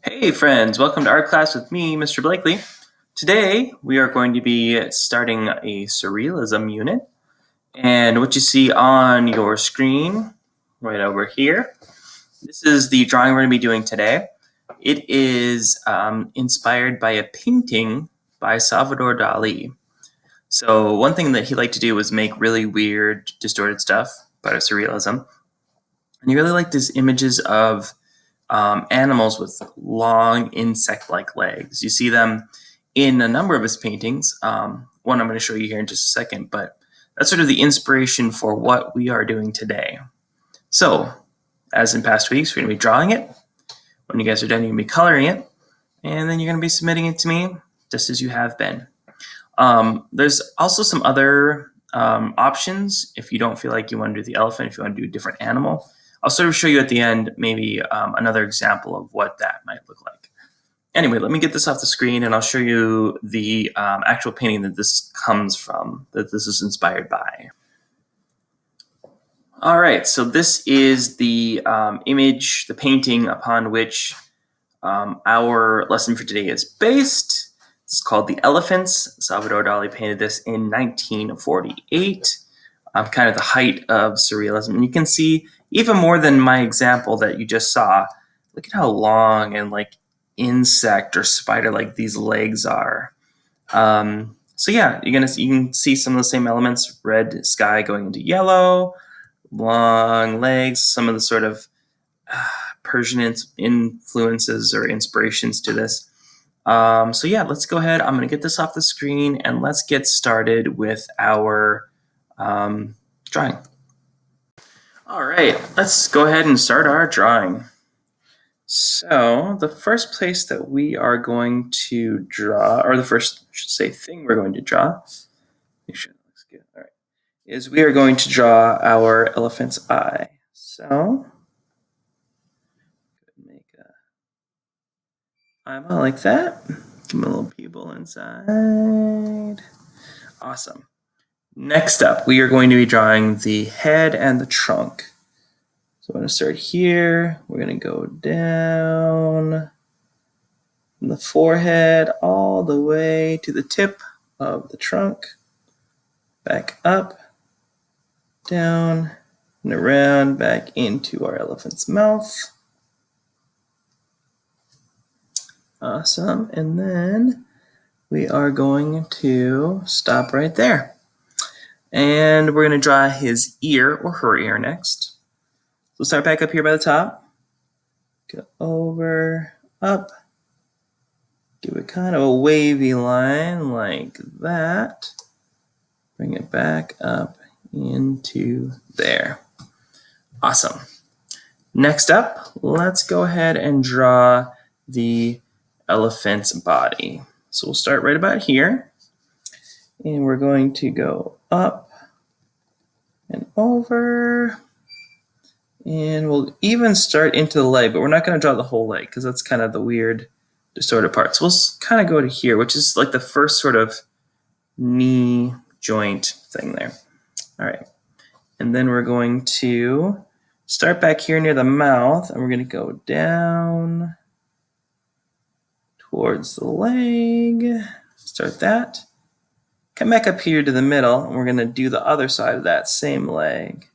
Hey friends, welcome to art class with me, Mr. Blakely. Today we are going to be starting a surrealism unit, and what you see on your screen right over here, this is the drawing we're going to be doing today. It is inspired by a painting by Salvador Dali. So one thing that he liked to do was make really weird, distorted stuff, part of surrealism, and he really liked these images of animals with long insect-like legs. You see them in a number of his paintings. One I'm going to show you here in just a second, but that's sort of the inspiration for what we are doing today. So, as in past weeks, we're going to be drawing it. When you guys are done, you're going to be coloring it, and then you're going to be submitting it to me, just as you have been. There's also some other options if you don't feel like you want to do the elephant, if you want to do a different animal. I'll sort of show you at the end maybe another example of what that might look like. Anyway, let me get this off the screen and I'll show you the actual painting that this comes from, that this is inspired by. All right, so this is the image, the painting upon which our lesson for today is based. It's called The Elephants. Salvador Dali painted this in 1948, kind of the height of surrealism. And you can see, even more than my example that you just saw, look at how long and like insect or spider-like these legs are. So yeah, you can see some of the same elements, red sky going into yellow, long legs, some of the sort of Persian influences or inspirations to this. So yeah, let's go ahead. I'm going to get this off the screen and let's get started with our drawing. All right, let's go ahead and start our drawing. So the first place that we are going to draw, or the first, I should say, thing we're going to draw, make sure that looks good. All right, is we are going to draw our elephant's eye. So make a eyeball like that. Give him a little pupil inside. Awesome. Next up, we are going to be drawing the head and the trunk. So I'm going to start here. We're going to go down from the forehead all the way to the tip of the trunk. Back up, down, and around back into our elephant's mouth. Awesome. And then we are going to stop right there. And we're going to draw his ear or her ear next. So start back up here by the top. Go over, up. Give it kind of a wavy line like that. Bring it back up into there. Awesome. Next up, let's go ahead and draw the elephant's body. So we'll start right about here. And we're going to go up and over. And we'll even start into the leg, but we're not going to draw the whole leg because that's kind of the weird distorted part. So we'll kind of go to here, which is like the first sort of knee joint thing there. All right. And then we're going to start back here near the mouth, and we're going to go down towards the leg. Start that. Come back up here to the middle, and we're going to do the other side of that same leg.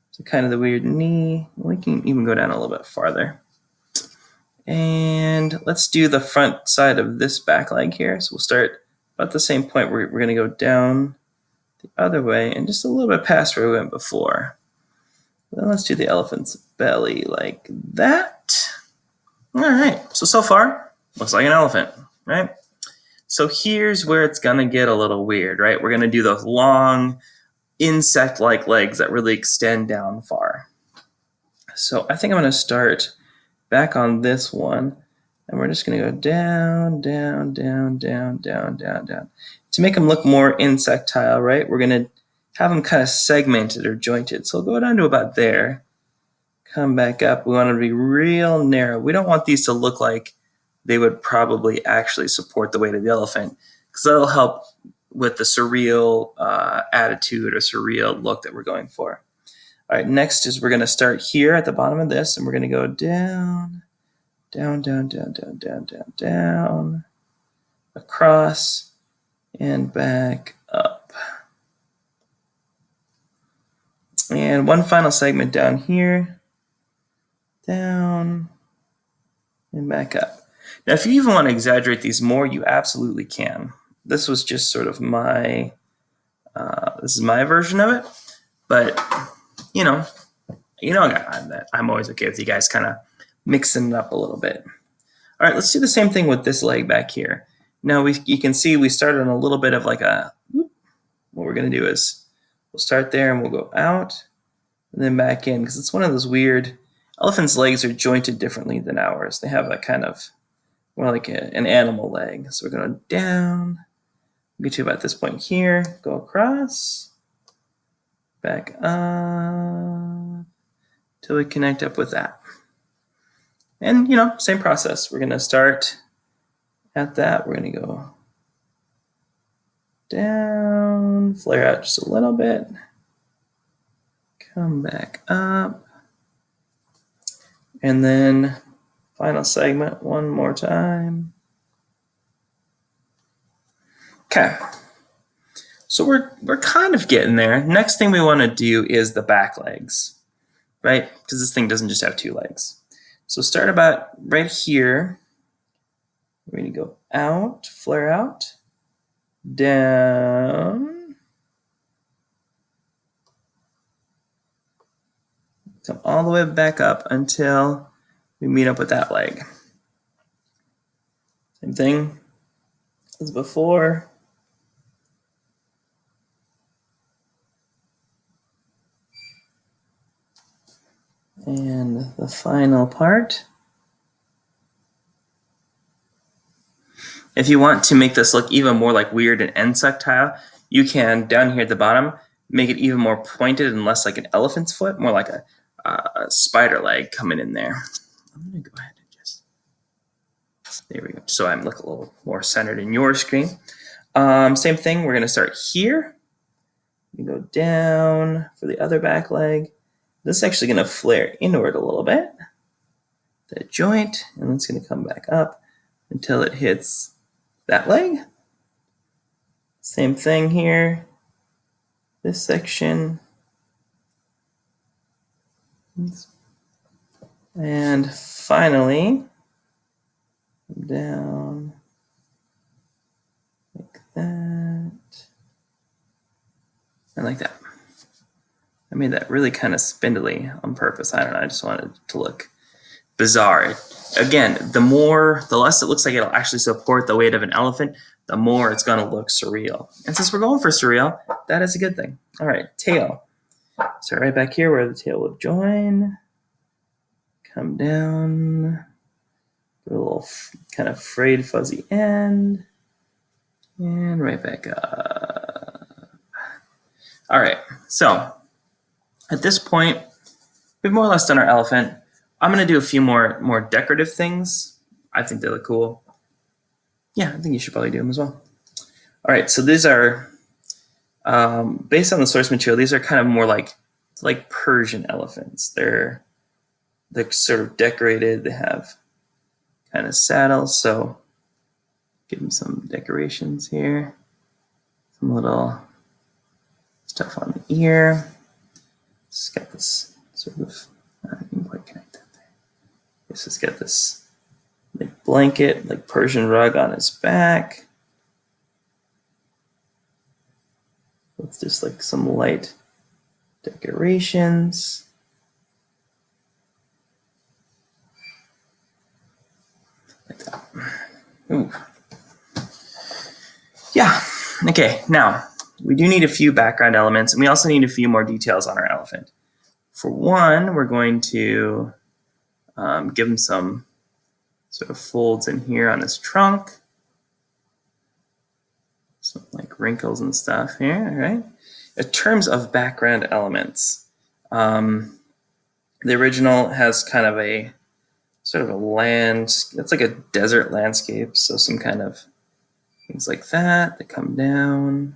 So kind of the weird knee. We can even go down a little bit farther. And let's do the front side of this back leg here. So we'll start about the same point. We're going to go down the other way and just a little bit past where we went before. Then let's do the elephant's belly like that. All right, so far, looks like an elephant, right? So here's where it's gonna get a little weird, right? We're gonna do those long insect-like legs that really extend down far. So I think I'm gonna start back on this one, and we're just gonna go down, down, down, down, down, down, down. To make them look more insectile, right? We're gonna have them kind of segmented or jointed. So we'll go down to about there. Come back up. We want them to be real narrow. We don't want these to look like they would probably actually support the weight of the elephant, because that'll help with the surreal attitude or surreal look that we're going for. All right, next is we're going to start here at the bottom of this, and we're going to go down, down, down, down, down, down, down, down, across, and back up. And one final segment down here, down, and back up. Now, if you even want to exaggerate these more, you absolutely can. This was just sort of my, this is my version of it, but I'm always okay with you guys kind of mixing it up a little bit. All right, let's do the same thing with this leg back here. Now you can see we started on a little bit of like a, what we're gonna do is we'll start there and we'll go out and then back in, because it's one of those weird, elephants' legs are jointed differently than ours. They have a kind of more like an animal leg. So we're going down, we'll get to about this point here, go across, back up, till we connect up with that. And same process. We're gonna start at that. We're gonna go down, flare out just a little bit, come back up, and then final segment one more time. Okay, so we're kind of getting there. Next thing we want to do is the back legs, right? Because this thing doesn't just have two legs. So start about right here. We're going to go out, flare out, down, come all the way back up until we meet up with that leg. Same thing as before. And the final part. If you want to make this look even more like weird and insectile, you can, down here at the bottom, make it even more pointed and less like an elephant's foot, more like a spider leg coming in there. I'm going to go ahead and just, there we go, so I'm looking a little more centered in your screen. Same thing, we're going to start here. We go down for the other back leg. This is actually going to flare inward a little bit, that joint, and it's going to come back up until it hits that leg. Same thing here, this section. And finally, down like that, and like that. I made that really kind of spindly on purpose. I don't know, I just wanted it to look bizarre. Again, the less it looks like it'll actually support the weight of an elephant, the more it's gonna look surreal. And since we're going for surreal, that is a good thing. All right, tail. So right back here where the tail will join, come down, a little kind of frayed fuzzy end, and right back up. All right, so at this point, we've more or less done our elephant. I'm gonna do a few more decorative things. I think they look cool. Yeah, I think you should probably do them as well. All right, so these are, based on the source material, these are kind of more like Persian elephants. They're sort of decorated. They have kind of saddles, so give them some decorations here. Some little stuff on the ear. It's got this sort of, I didn't quite connect that there. This has got this like blanket, like Persian rug on his back. With just like some light decorations. Like that. Ooh. Yeah, okay, now we do need a few background elements, and we also need a few more details on our elephant. For one, we're going to give him some sort of folds in here on his trunk. Some like wrinkles and stuff here, all right? In terms of background elements, the original has kind of a sort of a it's like a desert landscape, so some kind of things like that come down.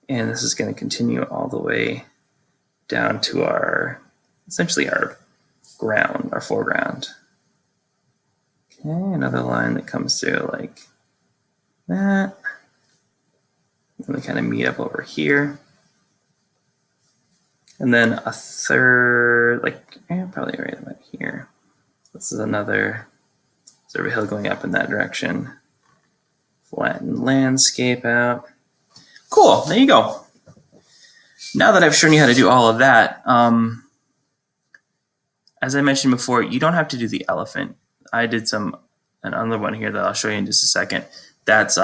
And this is going to continue all the way down to essentially our ground, our foreground. Okay, another line that comes through like that. And we kind of meet up over here. And then a third, like probably right about here. This is another sort of hill going up in that direction. Flatten landscape out. Cool, there you go. Now that I've shown you how to do all of that, as I mentioned before, you don't have to do the elephant. I did another one here that I'll show you in just a second. That's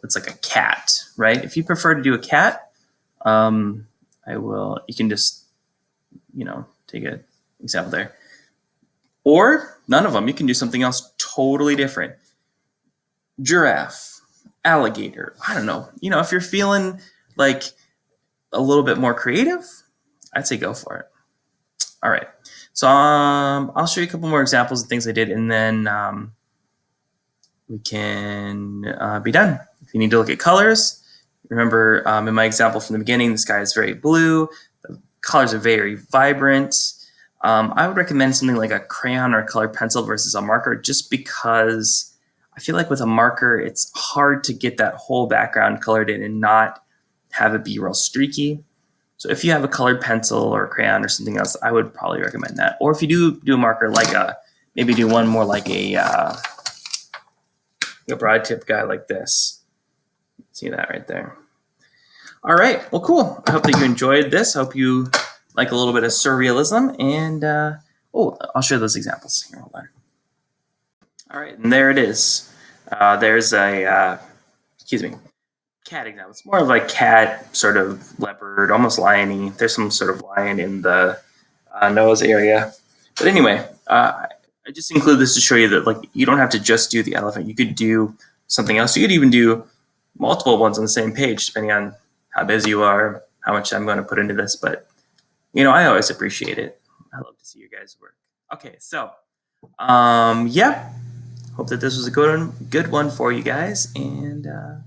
it's like a cat, right? If you prefer to do a cat, you can just, take an example there. Or none of them. You can do something else totally different. Giraffe, alligator. I don't know. If you're feeling like a little bit more creative, I'd say go for it. All right. So I'll show you a couple more examples of things I did, and then we can be done. If you need to look at colors, remember in my example from the beginning, the sky is very blue. The colors are very vibrant. I would recommend something like a crayon or a colored pencil versus a marker, just because I feel like with a marker, it's hard to get that whole background colored in and not have it be real streaky. So if you have a colored pencil or a crayon or something else, I would probably recommend that. Or if you do a marker, maybe do one more like a broad tip guy like this. See that right there. All right, well, cool. I hope that you enjoyed this. I hope you like a little bit of surrealism, and I'll show those examples here. Hold on. All right, and there it is. There's a cat example. It's more of a cat, sort of leopard, almost lion-y. There's some sort of lion in the nose area. But anyway, I just include this to show you that you don't have to just do the elephant. You could do something else. You could even do multiple ones on the same page, depending on how busy you are, how much I'm going to put into this. But I always appreciate it. I love to see your guys' work. Okay, so yeah, hope that this was a good one for you guys, and I'll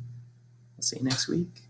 see you next week.